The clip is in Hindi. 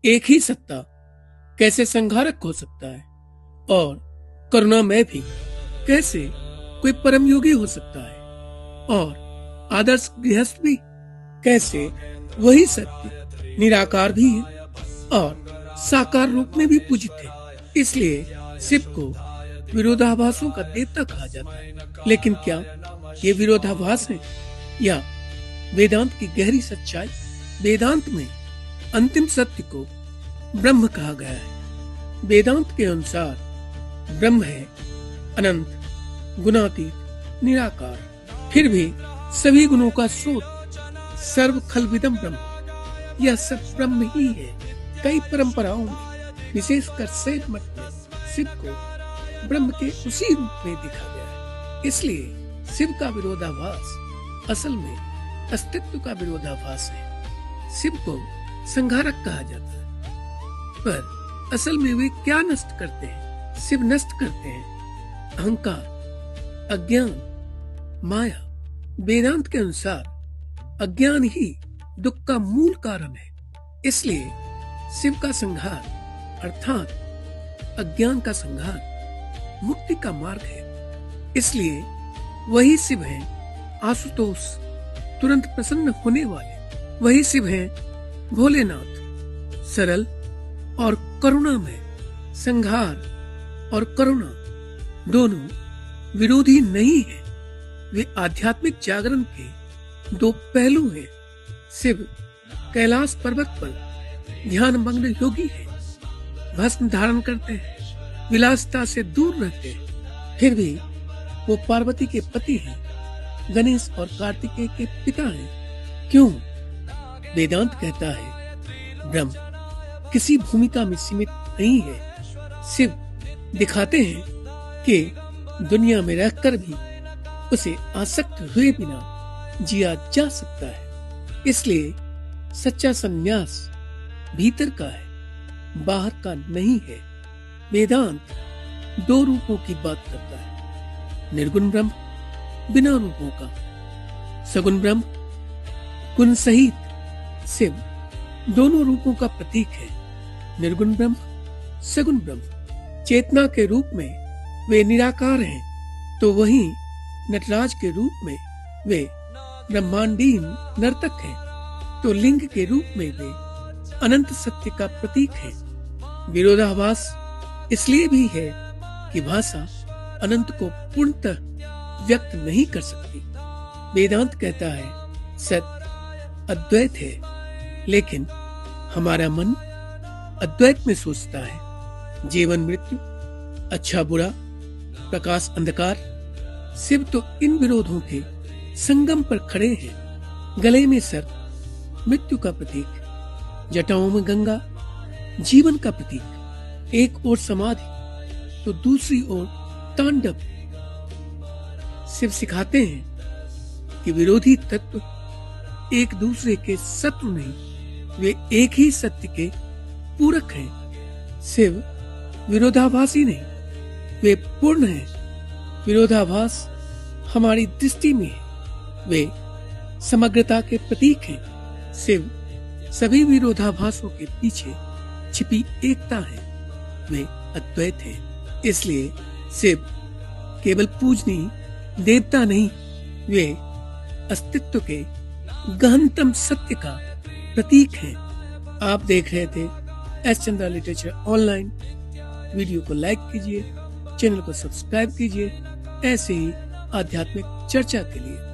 एक ही सत्ता कैसे संहारक हो सकता है और करुणा में भी कैसे कोई परम योगी हो सकता है और आदर्श गृहस्थ भी कैसे वही सत्य निराकार भी है और साकार रूप में भी पूजित है। इसलिए शिव को विरोधाभासों का देवता कहा जाता है। लेकिन क्या ये विरोधाभास है या वेदांत की गहरी सच्चाई? वेदांत में अंतिम सत्य को ब्रह्म कहा गया है। वेदांत के अनुसार ब्रह्म है अनंत, गुणातीत, निराकार, फिर भी सभी गुणों का स्रोत, सर्व खलविदम ब्रह्म। यह सब ब्रह्म ही है। कई परंपराओं में, विशेषकर शैव मत में, शिव को ब्रह्म के उसी रूप में देखा गया है। इसलिए शिव का विरोधाभास असल में अस्तित्व का विरोधाभास है। शिव को संहारक कहा जाता है, पर असल में वे क्या नष्ट करते हैं? शिव नष्ट करते हैं अहंकार, अज्ञान, माया। वेदांत के अनुसार अज्ञान ही दुख का मूल कारण है। इसलिए शिव का संहार अर्थात अज्ञान का संहार मुक्ति का मार्ग है। इसलिए वही शिव है आशुतोष, तुरंत प्रसन्न होने वाले। वही शिव है भोलेनाथ, सरल और करुणा में। संहार और करुणा दोनों विरोधी नहीं है, वे आध्यात्मिक जागरण के दो पहलू हैं। शिव कैलाश पर्वत पर ध्यान मग्न योगी है, भस्म धारण करते हैं, विलासिता से दूर रहते हैं। फिर भी वो पार्वती के पति हैं, गणेश और कार्तिकेय के पिता हैं। क्यों? वेदांत कहता है ब्रह्म किसी भूमिका में सीमित नहीं है। शिव दिखाते हैं कि दुनिया में रहकर भी उसे आसक्त हुए बिना जिया जा सकता है। इसलिए सच्चा संन्यास भीतर का है, बाहर का नहीं है। वेदांत दो रूपों की बात करता है, निर्गुण ब्रह्म, बिना रूपों का, सगुण ब्रह्म, गुण सहित। शिव दोनों रूपों का प्रतीक है। निर्गुण ब्रह्म, सगुण ब्रह्म। चेतना के रूप में वे निराकार हैं, तो वहीं नटराज के रूप में वे ब्रह्मांडीन नर्तक हैं, तो लिंग के रूप में वे अनंत सत्य का प्रतीक है। विरोधाभास इसलिए भी है कि भाषा अनंत को पूर्णतः व्यक्त नहीं कर सकती। वेदांत कहता है सत्य अद्वैत है, लेकिन हमारा मन अद्वैत में सोचता है। जीवन मृत्यु, अच्छा बुरा, प्रकाश अंधकार। शिव तो इन विरोधों के संगम पर खड़े हैं। गले में सर, मृत्यु का प्रतीक, जटाओं में गंगा, जीवन का प्रतीक। एक ओर समाधि तो दूसरी ओर तांडव। शिव सिखाते हैं कि विरोधी तत्व एक दूसरे के शत्रु नहीं, वे एक ही सत्य के पूरक हैं। शिव विरोधाभासी नहीं, वे पूर्ण हैं। विरोधाभास हमारी दृष्टि में है, वे समग्रता के प्रतीक हैं। शिव सभी विरोधाभासों के पीछे छिपी एकता है, वे अद्वैत हैं। इसलिए शिव केवल पूजनीय देवता नहीं, वे अस्तित्व के गहनतम सत्य का प्रतीक हैं। आप देख रहे थे S Chandra literature online. Video को लाइक कीजिए, चैनल को सब्सक्राइब कीजिए ऐसे ही आध्यात्मिक चर्चा के लिए।